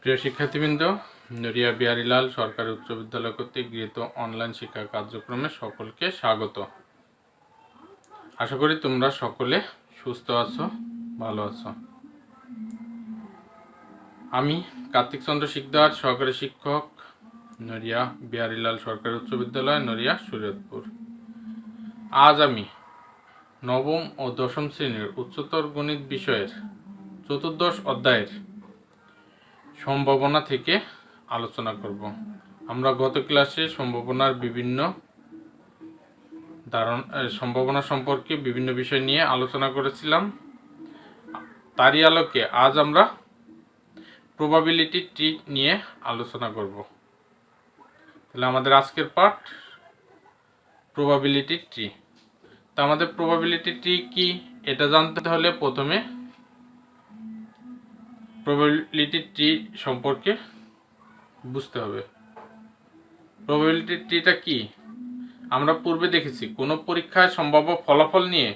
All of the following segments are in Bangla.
প্রিয় শিক্ষার্থীবৃন্দ, নড়িয়া বিহারীলাল সরকারি উচ্চ বিদ্যালয় কর্তৃক গৃহীত অনলাইন শিক্ষা কার্যক্রমে সকলকে স্বাগত। আশা করি তোমরা সকলে সুস্থ আছো, ভালো আছো। আমি কার্তিক চন্দ্র শিকদার, সহকারী শিক্ষক, নড়িয়া বিহারীলাল সরকারি উচ্চ বিদ্যালয়, নড়িয়া শরীয়তপুর। আজ আমি নবম ও দশম শ্রেণীর উচ্চতর গণিত বিষয়ের চতুর্দশ অধ্যায়ের সম্ভাবনা থেকে আলোচনা করব। আমরা গত ক্লাসে সম্ভাবনার বিভিন্ন সম্ভাবনা সম্পর্কে বিভিন্ন বিষয় নিয়ে আলোচনা করেছিলাম। তারই আলোকে আজ আমরা প্রবাবিলিটি ট্রি নিয়ে আলোচনা করব। তাহলে আমাদের আজকের পার্ট প্রবাবিলিটি ট্রি। তা আমাদের প্রবাবিলিটি ট্রি কি এটা জানতে হলে প্রথমে প্রবাবিলিটি ট্রি সম্পর্কে বুঝতে হবে। প্রবাবিলিটি ট্রিটা কি আমরা পূর্বে দেখেছি, কোনো পরীক্ষায় সম্ভাব্য ফলাফল নিয়ে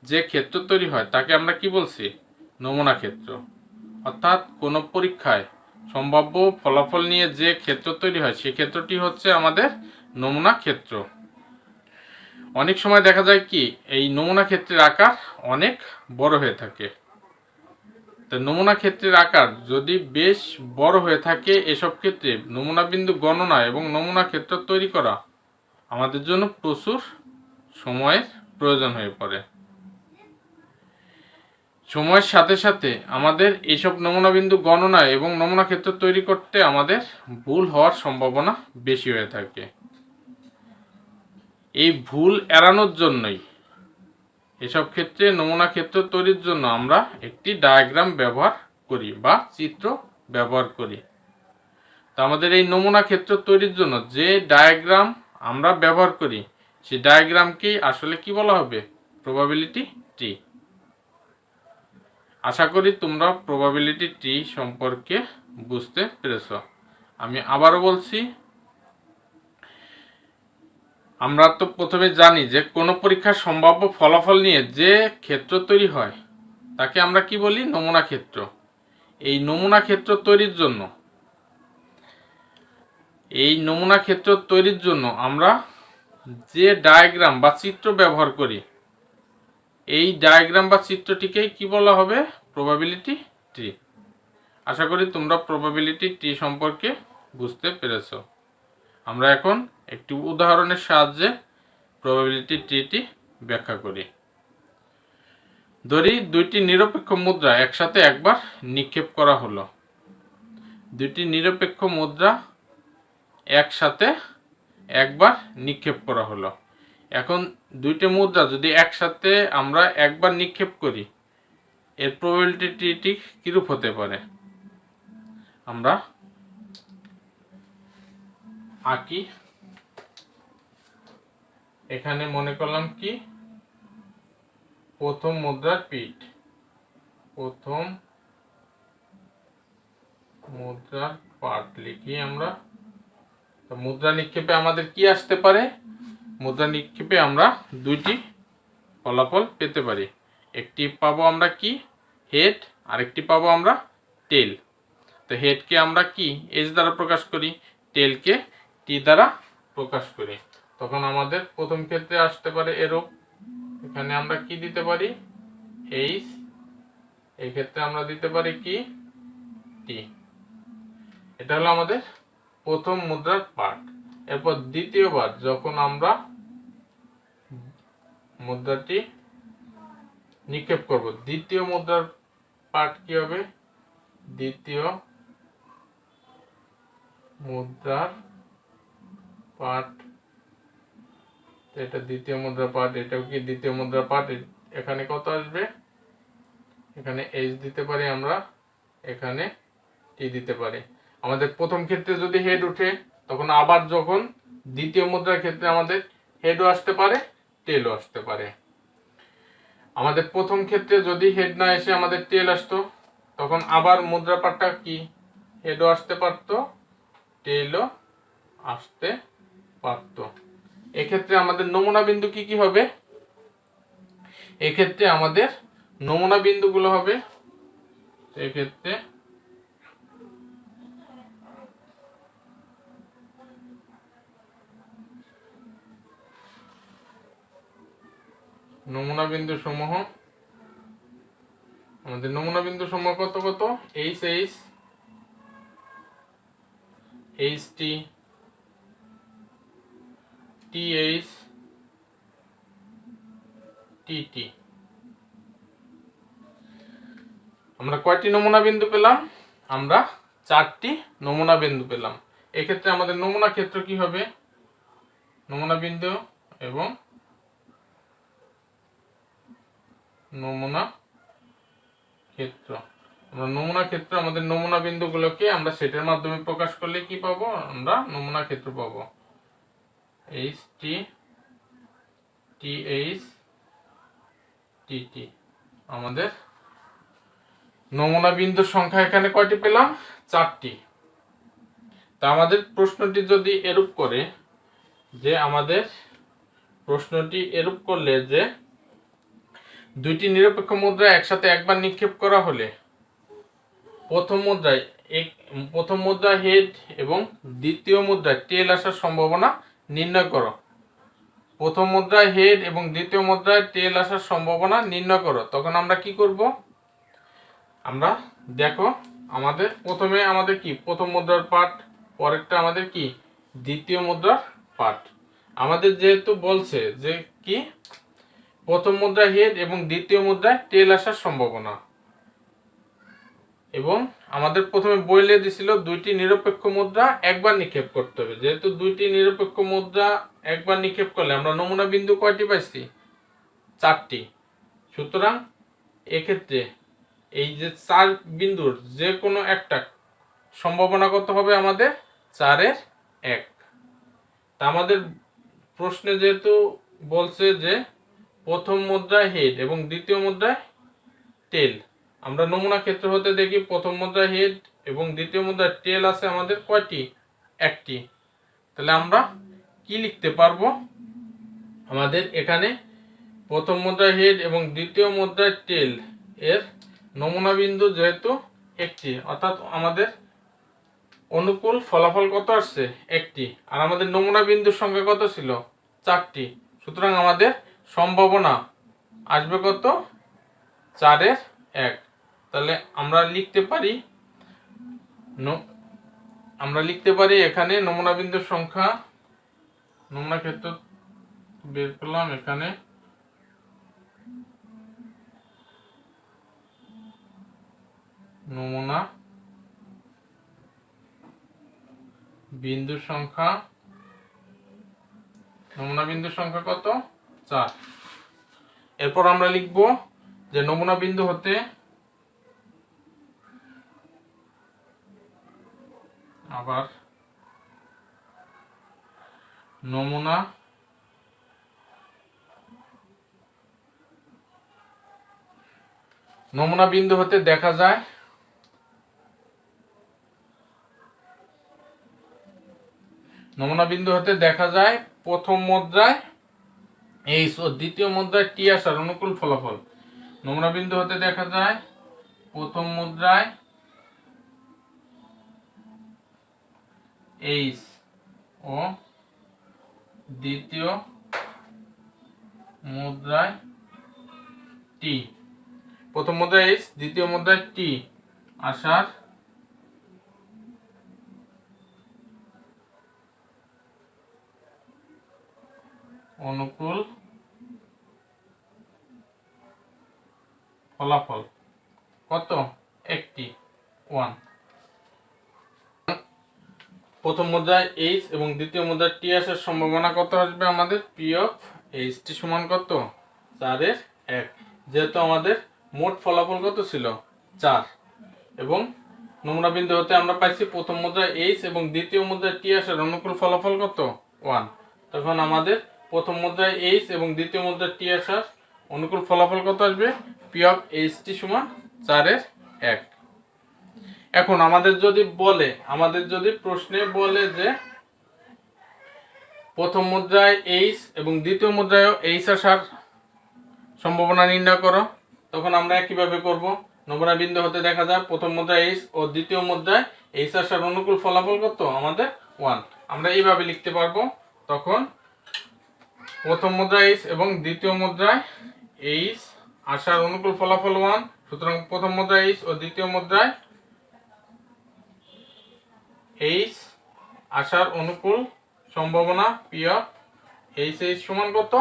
যে ক্ষেত্র তৈরি হয় তাকে আমরা কি বলছি? নমুনা ক্ষেত্র। অর্থাৎ কোনো পরীক্ষায় সম্ভাব্য ফলাফল নিয়ে যে ক্ষেত্র তৈরি হয় সেই ক্ষেত্রটি হচ্ছে আমাদের নমুনা ক্ষেত্র। অনেক সময় দেখা যায় কি এই নমুনা ক্ষেত্রের আকার অনেক বড় হয়ে থাকে। তো নমুনা ক্ষেত্রের আকার যদি বেশ বড় হয়ে থাকে, এসব ক্ষেত্রে নমুনা বিন্দু গণনা এবং নমুনা ক্ষেত্র তৈরি করা আমাদের জন্য প্রচুর সময়ের প্রয়োজন হয়ে পড়ে। সময়ের সাথে সাথে আমাদের এইসব নমুনা বিন্দু গণনা এবং নমুনা ক্ষেত্র তৈরি করতে আমাদের ভুল হওয়ার সম্ভাবনা বেশি হয়ে থাকে। এই ভুল এড়ানোর জন্যই এসব ক্ষেত্রে নমুনা ক্ষেত্র তৈরির জন্য আমরা একটি ডায়াগ্রাম ব্যবহার করি বা চিত্র ব্যবহার করি। তা আমাদের এই নমুনা ক্ষেত্র তৈরির জন্য যে ডায়াগ্রাম আমরা ব্যবহার করি সেই ডায়াগ্রামকেই আসলে কি বলা হবে? Probability tree. আশা করি তোমরা প্রবাবিলিটি ট্রি সম্পর্কে বুঝতে পেরেছ। আমি আবারও বলছি, আমরা তো প্রথমে জানি যে কোনো পরীক্ষার সম্ভাব্য ফলাফল নিয়ে যে ক্ষেত্র তৈরি হয় তাকে আমরা কি বলি? নমুনা ক্ষেত্র। এই নমুনা ক্ষেত্র তৈরির জন্য আমরা যে ডায়াগ্রাম বা চিত্র ব্যবহার করি, এই ডায়াগ্রাম বা চিত্রটিকেই কি বলা হবে? Probability tree. আশা করি তোমরা প্রবাবিলিটি ট্রি সম্পর্কে বুঝতে পেরেছ। আমরা এখন একটি উদাহরণের সাহায্যে প্রবাবিলিটি ট্রিটি ব্যাখ্যা করি। ধরি দুইটি নিরপেক্ষ মুদ্রা একসাথে একবার নিক্ষেপ করা হলো। দুইটি নিরপেক্ষ মুদ্রা একসাথে একবার নিক্ষেপ করা হলো। এখন দুইটি মুদ্রা যদি একসাথে আমরা একবার নিক্ষেপ করি, এর প্রবাবিলিটি কিরূপ হতে পারে? আমরা আঁকি। এখানে মনে করলাম কি প্রথম মুদ্রার পিঠ, প্রথম মুদ্রার পার্ট লিখি আমরা। তো মুদ্রা নিক্ষেপে আমাদের কি আসতে পারে? মুদ্রা নিক্ষেপে আমরা দুইটি ফলাফল পেতে পারি। একটি পাবো আমরা কি? হেড, আর একটি পাবো আমরা টেল। তো হেডকে আমরা কি এইচ দ্বারা প্রকাশ করি, টেলকে টি দ্বারা প্রকাশ করি। তখন আমাদের প্রথম ক্ষেত্রে আসতে পারে এরূপ। এখানে আমরা কি দিতে পারি? এইচ। এই ক্ষেত্রে আমরা দিতে পারি কি? টি। এটা হলো আমাদের প্রথম মুদ্রার পার্ট। এরপর দ্বিতীয়বার যখন আমরা মুদ্রাটি নিক্ষেপ করব, দ্বিতীয় মুদ্রার পার্ট কি হবে? দ্বিতীয় মুদ্রার পার্ট, এটা দ্বিতীয় মুদ্রা পার্ট, এটাও কি দ্বিতীয় মুদ্রা পার্ট। এখানে কত আসবে? এখানে এইচ দিতে পারি আমরা, এখানে টি দিতে পারি। আমাদের প্রথম ক্ষেত্রে যদি হেড উঠে, তখন আবার যখন দ্বিতীয় মুদ্রার ক্ষেত্রে আমাদের হেডও আসতে পারে, টেলও আসতে পারে। আমাদের প্রথম ক্ষেত্রে যদি হেড না এসে আমাদের টেল আসতো, তখন আবার মুদ্রা পার্টটা কি হেডও আসতে পারতো, টেলও আসতে পারতো। এক্ষেত্রে আমাদের নমুনা বিন্দু কি কি হবে? এক্ষেত্রে আমাদের নমুনা বিন্দুগুলো হবে, এক্ষেত্রে নমুনা বিন্দু সমূহ, আমাদের নমুনা বিন্দু সমূহ কত কত, H H, H T, T H, T T. আমরা কয়টি নমুনা বিন্দু পেলাম? আমরা 4টি নমুনা বিন্দু পেলাম। এক্ষেত্রে আমাদের নমুনা ক্ষেত্র কি হবে? নমুনা বিন্দু এবং নমুনা ক্ষেত্র। আমরা নমুনা ক্ষেত্র, আমাদের নমুনা বিন্দুগুলোকে আমরা সেটের মাধ্যমে প্রকাশ করলে কি পাবো? আমরা নমুনা ক্ষেত্র পাবো। H T, T H, T টি। আমাদের নমুনা বিন্দুর সংখ্যা এখানে কয়টি পেলাম? 4টি। তা আমাদের প্রশ্নটি যদি এরূপ করে যে, আমাদের প্রশ্নটি এরূপ করলে যে দুইটি নিরপেক্ষ মুদ্রা একসাথে একবার নিক্ষেপ করা হলে প্রথম মুদ্রায় হেড এবং দ্বিতীয় মুদ্রায় টেল আসার সম্ভাবনা নির্ণয় করো। প্রথম মুদ্রায় হেড এবং দ্বিতীয় মুদ্রায় টেল আসার সম্ভাবনা নির্ণয় করো। তখন আমরা কি করব? আমরা দেখো, আমাদের প্রথমে আমাদের কি প্রথম মুদ্রার পার্ট, পরেরটা আমাদের কি দ্বিতীয় মুদ্রার পার্ট। আমাদের যেহেতু বলছে যে কি প্রথম মুদ্রায় হেড এবং দ্বিতীয় মুদ্রায় টেল আসার সম্ভাবনা, এবং আমাদের প্রথমে বইলে দিছিল দুইটি নিরপেক্ষ মুদ্রা একবার নিক্ষেপ করতে হবে। যেহেতু দুইটি নিরপেক্ষ মুদ্রা একবার নিক্ষেপ করলে আমরা নমুনা বিন্দু কয়টি পাইছি? 4টি। সুতরাং এক্ষেত্রে এই যে 4 বিন্দুর যে কোনো একটা সম্ভাবনা কত হবে? আমাদের 4-এর 1। তা আমাদের প্রশ্নে যেহেতু বলছে যে প্রথম মুদ্রায় হেড এবং দ্বিতীয় মুদ্রায় টেল, আমরা নমুনা ক্ষেত্র হতে দেখি প্রথম মুদ্রায় হেড এবং দ্বিতীয় মুদ্রায় টেল আছে আমাদের কয়টি? 1টি। তাহলে আমরা কি লিখতে পারবো? আমাদের এখানে প্রথম মুদ্রায় হেড এবং দ্বিতীয় মুদ্রায় টেল এর নমুনা বিন্দু যেহেতু 1টি, অর্থাৎ আমাদের অনুকূল ফলাফল কত আসছে? 1টি। আর আমাদের নমুনা বিন্দুর সংখ্যা কত ছিল? 4টি। সুতরাং আমাদের সম্ভাবনা আসবে কত? 4-এর 1। তাহলে আমরা লিখতে পারি এখানে নমুনা বিন্দুর সংখ্যা, নমুনা ক্ষেত্র বের করলাম, এখানে নমুনা বিন্দুর সংখ্যা, কত? 4। এরপর আমরা লিখব যে নমুনা বিন্দু হতে আবার নমুনা বিন্দু হতে দেখা যায় প্রথম মুদ্রায় এইচ ও দ্বিতীয় মুদ্রায় টি আসার অনুকূল ফলাফল। নমুনা বিন্দু হতে দেখা যায় প্রথম মুদ্রায় এইচ ও দ্বিতীয় মুদ্রায় টি, প্রথম মুদ্রায় এইচ, দ্বিতীয় মুদ্রায় টি আসার অনুকূল ফলাফল কত? 1টি, 1। প্রথম মুদ্রায় এইচ এবং দ্বিতীয় মুদ্রায় টি আসার সম্ভাবনা কত আসবে? আমাদের পি অফ এইচ টি সমান কত? 4-এর 1। যেহেতু আমাদের মোট ফলাফল কত ছিল? 4, এবং নমুনা বিন্দু হতে আমরা পাইছি প্রথম মুদ্রায় এইচ এবং দ্বিতীয় মুদ্রায় টি আসার অনুকূল ফলাফল কত? 1। তখন আমাদের প্রথম মুদ্রায় এইচ এবং দ্বিতীয় মুদ্রায় টি আসার অনুকূল ফলাফল কত আসবে? পি অফ এইচ টি সমান 4-এর 1। এখন আমাদের যদি প্রশ্নে বলে যে প্রথম মুদ্রায় এইচ এবং দ্বিতীয় মুদ্রায় এইচ আসার সম্ভাবনা নির্ণয় করো, তখন আমরা কিভাবে করব? নমুনা বিন্দু হতে দেখা যায় প্রথম মুদ্রায় এইচ ও দ্বিতীয় মুদ্রায় এইচ আসার অনুকূল ফলাফল কত? আমাদের 1। আমরা এইভাবে লিখতে পারবো, তখন প্রথম মুদ্রায় এইচ এবং দ্বিতীয় মুদ্রায় এইচ আসার অনুকূল ফলাফল 1, সুতরাং প্রথম মুদ্রায় এইচ ও দ্বিতীয় মুদ্রায় এইচ আসার অনুকূল সম্ভাবনা পি অফ এইচ এইচ সমান কত?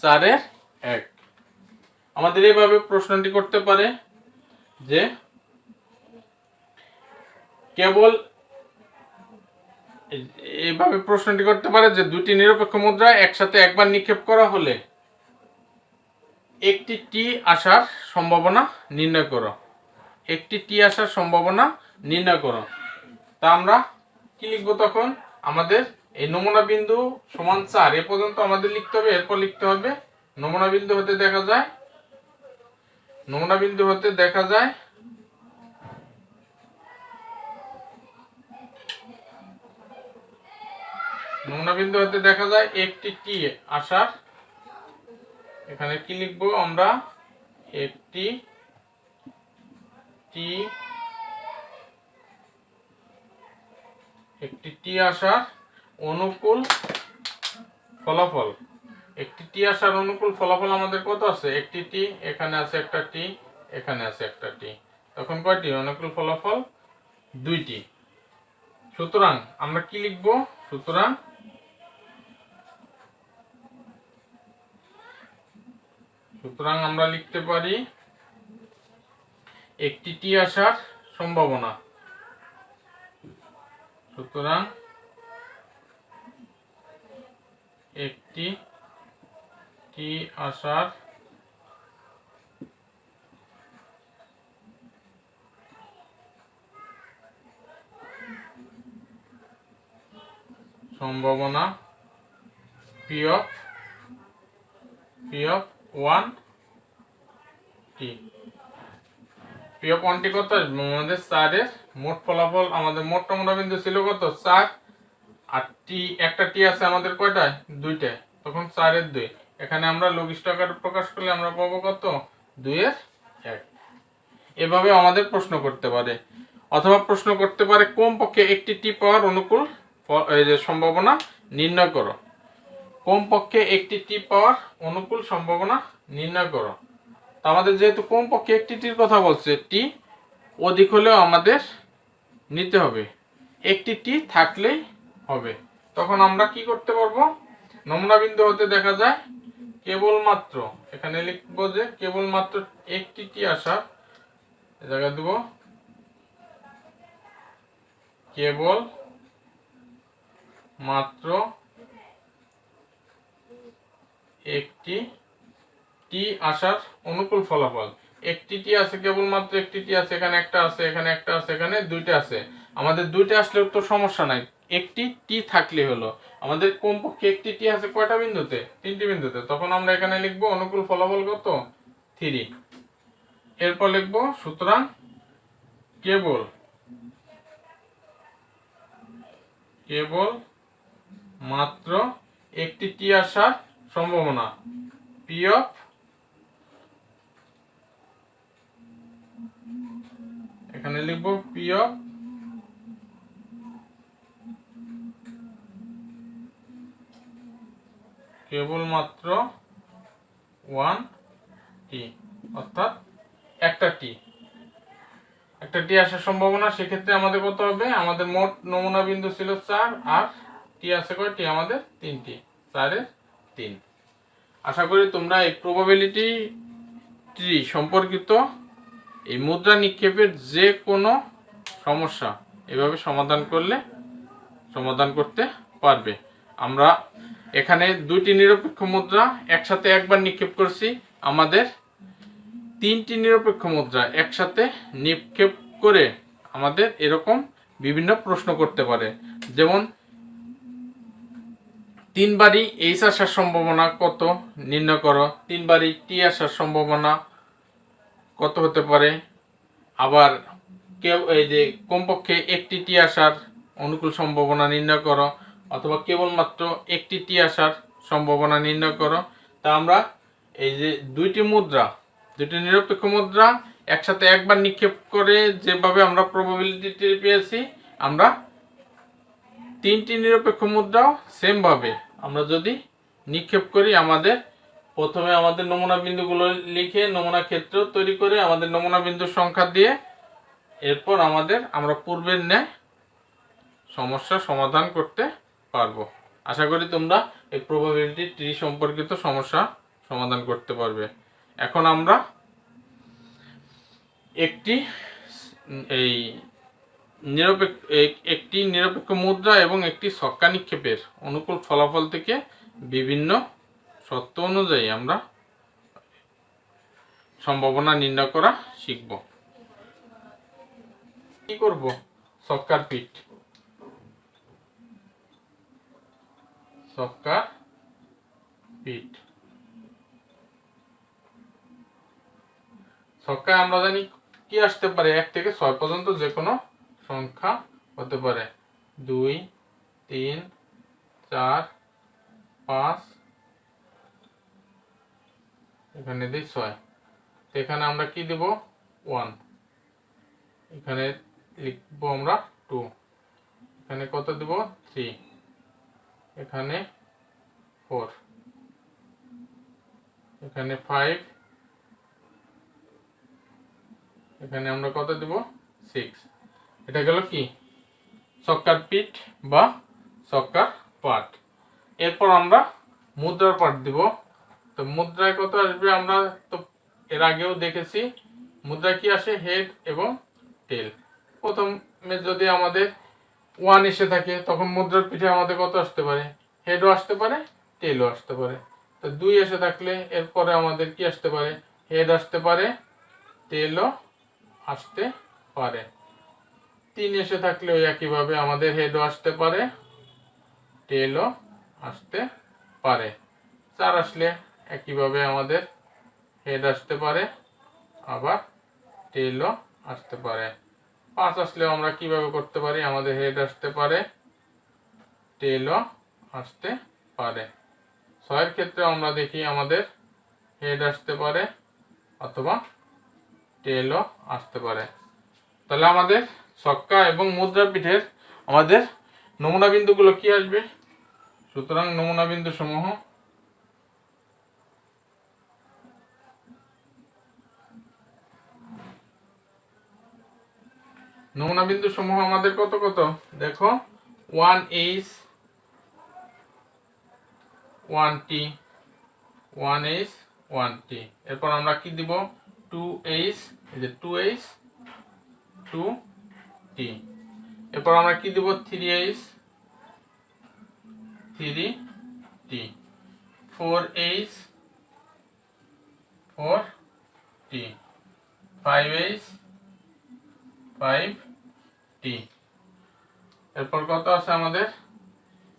4/1। আমাদের এইভাবে প্রশ্নটি করতে পারে যে কেবল এইভাবে প্রশ্নটি করতে পারে যে দুটি নিরপেক্ষ মুদ্রা একসাথে একবার নিক্ষেপ করা হলে একটি টি আসার সম্ভাবনা নির্ণয় করো, একটি টি আসার সম্ভাবনা নির্ণয় করো। তা আমরা কি লিখবো তখন? আমাদের এই নমুনা বিন্দু সমান 4 এ পর্যন্ত আমাদের লিখতে হবে। এরপর লিখতে হবে নমুনা বিন্দু হতে দেখা যায়, নমুনা বিন্দু হতে দেখা যায় নমুনা বিন্দু হতে দেখা যায় একটি টি আসার, এখানে কি লিখবো আমরা? একটি টি আসার অনুকূল ফলাফল। একটি টি আসার অনুকূল ফলাফল আমাদের কত আছে? একটি টি, এখানে আছে একটা টি, এখানে আছে একটা টি, তখন কয়টি অনুকূল ফলাফল? 2টি। সুতরাং আমরা কি লিখব? সুতরাং আমরা লিখতে পারি একটি টি আসার সম্ভাবনা, সুতরাং একটি টি আসার সম্ভাবনা পি অফ 1টি। পি অফ 1টি কত? আমাদের 4 এর মোট ফলাফল, আমাদের মোট নমুনা বিন্দু ছিল কত? 4, আর টি একটা টি আছে আমাদের কয়টায়? 2টায়, তখন 4/2। এখানে আমরা লঘিষ্ঠ আকারে প্রকাশ করলে আমরা পাবো কত? 2/1। এভাবে আমাদের প্রশ্ন করতে পারে, অথবা প্রশ্ন করতে পারে কমপক্ষে একটি টি পাওয়ার অনুকূল এই যে সম্ভাবনা নির্ণয় করো, কমপক্ষে একটি টি পাওয়ার অনুকূল সম্ভাবনা নির্ণয় করো। তো আমাদের যেহেতু কমপক্ষে একটি টির কথা বলছে, টি অধিক হলেও আমাদের নিতে হবে, একটি টি থাকলেই হবে। তখন আমরা কি করতে পারবো? নমুনা বিন্দু হতে দেখা যায় কেবলমাত্র, এখানে লিখবো যে কেবলমাত্র একটি টি আসার, এ জায়গায় দেব কেবল মাত্র একটি টি আসার অনুকূল ফলাফল। একটি টি আছে, কেবলমাত্র একটি টি আছে, এখানে একটা আছে, এখানে একটা আছে, এখানে 2টা আছে। আমাদের 2টা আসলেও তো সমস্যা নাই, একটি টি থাকলে হলো। আমাদের কমপক্ষে একটি টি আছে কয়টা বিন্দুতে? 3টি বিন্দুতে। তখন আমরা এখানে লিখবো অনুকূল ফলাফল কত? 3। এরপর লিখবো সুতরাং কেবল মাত্র একটি টি আসার সম্ভাবনা পি অফ, এখানে লিখবো পি অফ কেবলমাত্র 1টি, অর্থাৎ একটা টি আসার সম্ভাবনা। সেক্ষেত্রে আমাদের কত হবে? আমাদের মোট নমুনা বিন্দু ছিল 4, আর টি আছে কয়টি? আমাদের 3টি, 4/3। আশা করি তোমরা এই প্রবাবিলিটি ট্রি সম্পর্কিত এই মুদ্রা নিক্ষেপের যে কোনো সমস্যা এভাবে সমাধান করতে পারবে। আমরা এখানে 2টি নিরপেক্ষ মুদ্রা একসাথে একবার নিক্ষেপ করছি, আমাদের 3টি নিরপেক্ষ মুদ্রা একসাথে নিক্ষেপ করে আমাদের এরকম বিভিন্ন প্রশ্ন করতে পারে, যেমন 3 বারই এইচ আসার সম্ভাবনা কত নির্ণয় করো, 3 বারই টি আসার সম্ভাবনা কত হতে পারে, আবার এই যে কমপক্ষে একটি টি আসার অনুকূল সম্ভাবনা নির্ণয় করো, অথবা কেবলমাত্র একটি টি আসার সম্ভাবনা নির্ণয় করো। তা আমরা এই যে 2টি নিরপেক্ষ মুদ্রা একসাথে একবার নিক্ষেপ করে যেভাবে আমরা প্রবাবিলিটি পেয়েছি, আমরা 3টি নিরপেক্ষ মুদ্রাও সেম ভাবে আমরা যদি নিক্ষেপ করি, আমাদের প্রথমে আমাদের নমুনা বিন্দুগুলো লিখে নমুনা ক্ষেত্র তৈরি করে আমাদের নমুনা বিন্দুর সংখ্যা দিয়ে এরপর আমরা পূর্বের ন্যায় সমস্যা সমাধান করতে পারবো। আশা করি তোমরা এই প্রবাবিলিটি ট্রি সম্পর্কিত সমস্যা সমাধান করতে পারবে। এখন আমরা একটি নিরপেক্ষ মুদ্রা এবং একটি ছক্কা নিক্ষেপের অনুকূল ফলাফল থেকে বিভিন্ন শর্ত অনুযায়ী আমরা সম্ভাবনা নির্ণয় করা শিখব। কি করব? ছক্কার পিঠ, ছক্কার পিঠ। ছক্কায় আমরা জানি কি আসতে পারে, 1 থেকে 6 পর্যন্ত যে কোনো সংখ্যা হতে পারে। 2 3 4 5, এখানে দিই 6। এখানে আমরা কি দেব? 1। এখানে লিখবো আমরা 2। এখানে কত দেব? 3। এখানে 4। এখানে 5। এখানে আমরা কত দেব? 6। এটা গেল কি? ছক্কার পিঠ বা ছক্কার পাঠ। এরপর আমরা মুদ্রার পাঠ দিব। তো মুদ্রায় কত আসবে? আমরা তো এর আগেও দেখেছি মুদ্রা কি আসে? হেড এবং টেল। প্রথমে যদি আমাদের 1 এসে থাকে তখন মুদ্রার পিঠে আমাদের কত আসতে পারে? হেডও আসতে পারে, টেলও আসতে পারে। তো 2 এসে থাকলে এরপরে আমাদের কি আসতে পারে? হেড আসতে পারে, টেলও আসতে পারে। 3 এসে থাকলে ওই একইভাবে আমাদের হেডও আসতে পারে, টেলও আসতে পারে। 4 আসলে একইভাবে আমাদের হেড আসতে পারে, আবার টেলও আসতে পারে। 5 আসলে আমরা কিভাবে করতে পারি? আমাদের হেড আসতে পারে, টেলও আসতে পারে। 6 এর ক্ষেত্রে আমরা দেখি আমাদের হেড আসতে পারে অথবা টেলও আসতে পারে। তাহলে আমাদের ছক্কা এবং মুদ্রা পিঠের আমাদের নমুনা বিন্দুগুলো কি আসবে? সুতরাং নমুনা বিন্দু সমূহ আমাদের কত কত? দেখো, 1H 1T 1H 1T। এরপর আমরা কি দিব? 2H, এই যে 2H 2T। এরপর আমরা কি দিব? 3H 3T। 4H 4T। 5H 5T। এরপর কত আছে আমাদের?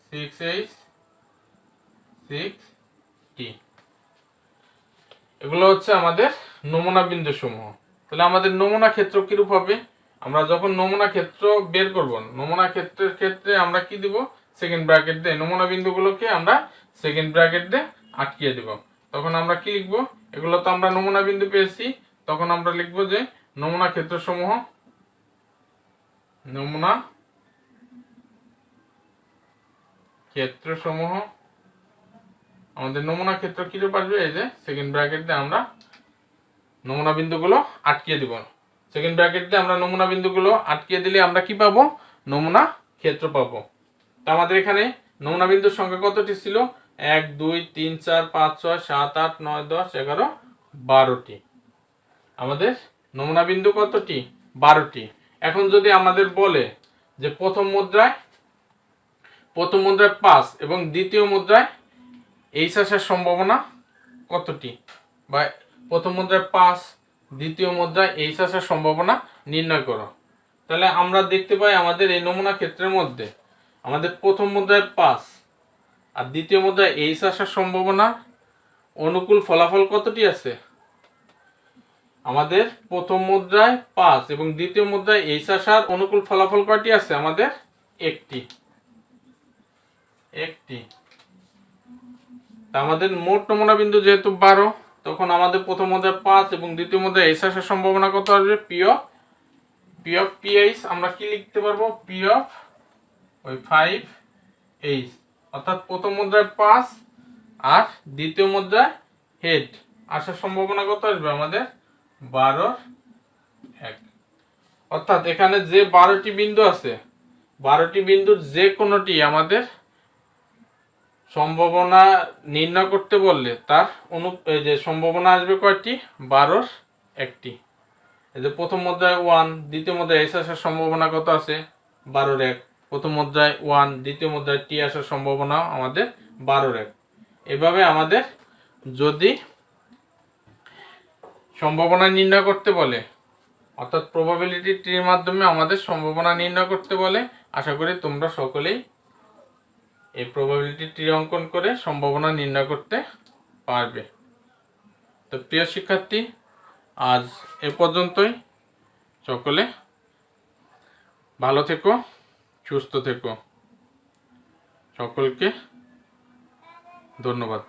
6H 6T। এগুলো হচ্ছে আমাদের নমুনা বিন্দু সমূহ। তাহলে আমাদের নমুনা ক্ষেত্র কিরূপ হবে? আমরা যখন নমুনা ক্ষেত্র বের করব, নমুনা ক্ষেত্রের ক্ষেত্রে আমরা কি দিব? সেকেন্ড ব্র্যাকেট দিয়ে নমুনা বিন্দুগুলোকে আমরা সেকেন্ড ব্র্যাকেট দিয়ে আটকিয়ে দেব। তখন আমরা কি লিখব? এগুলো তো আমরা নমুনা বিন্দু পেয়েছি, তখন আমরা লিখব যে নমুনা ক্ষেত্র সমূহ, নমুনা ক্ষেত্র সমূহ। আমাদের নমুনা ক্ষেত্র কিরূপ আসবে? এই যে সেকেন্ড ব্র্যাকেট দিয়ে আমরা নমুনা বিন্দুগুলো আটকিয়ে দিব। সেকেন্ড ব্র্যাকেট দিয়ে আমরা নমুনা বিন্দুগুলো আটকিয়ে দিলে আমরা কি পাবো? নমুনা ক্ষেত্র পাবো। তো আমাদের এখানে নমুনা বিন্দুর সংখ্যা কতটি ছিল? 1 2 3 4 5 6 7 8 9 10 11 12টি। আমাদের নমুনা বিন্দু কতটি? 12টি। এখন যদি আমাদের বলে যে প্রথম মুদ্রায় 5 এবং দ্বিতীয় মুদ্রায় এইচ আসার সম্ভাবনা কতটি? বা প্রথম মুদ্রায় 5, দ্বিতীয় মুদ্রায় এইচ আসার সম্ভাবনা নির্ণয় করো। তাহলে আমরা দেখতে পাই আমাদের এই নমুনা ক্ষেত্রের মধ্যে আমাদের প্রথম মুদ্রায় 5 আর দ্বিতীয় মুদ্রায় এইচ আসার সম্ভাবনা অনুকূল ফলাফল কতটি আছে? আমাদের প্রথম মুদ্রায় 5 এবং দ্বিতীয় মুদ্রায় এইচ আসার অনুকূল ফলাফল কয়টি আছে? আমাদের একটি। আমাদের মোট নমুনা বিন্দু যেহেতু 12, তখন আমাদের প্রথম মুদ্রায় 5 এবং দ্বিতীয় মুদ্রায় এইচ আসার সম্ভাবনা কত আসবে? পি অফ পিএইচ আমরা কি লিখতে পারবো? পি অফ ওই 5H, অর্থাৎ প্রথম মুদ্রায় 5 আর দ্বিতীয় মুদ্রায় হেড আসার সম্ভাবনা কত আসবে আমাদের 12 1। অর্থাৎ এখানে যে 12টি বিন্দু আছে 12টি বিন্দুর যে কোনোটি আমাদের সম্ভাবনা নির্ণয় করতে বললে তার এই যে সম্ভাবনা আসবে কয়টি 12 1টি। এই যে প্রথম মুদ্রায় 1, দ্বিতীয় মুদ্রায় এস আসার সম্ভাবনা কত আছে 12 1। প্রথম মুদ্রায় 1, দ্বিতীয় মুদ্রায় টি আসার সম্ভাবনা আমাদের 12 1। এভাবে আমাদের যদি সম্ভাবনা নির্ণয় করতে বলে অর্থাৎ প্রবাবিলিটি ট্রির মাধ্যমে আমাদের সম্ভাবনা নির্ণয় করতে বলে, আশা করি তোমরা সকলেই এই প্রবাবিলিটি ট্রি অঙ্কন করে সম্ভাবনা নির্ণয় করতে পারবে। তো প্রিয় শিক্ষার্থী, আজ এ পর্যন্তই। সকলে ভালো থেকো, সুস্থ থেকো। সকলকে ধন্যবাদ।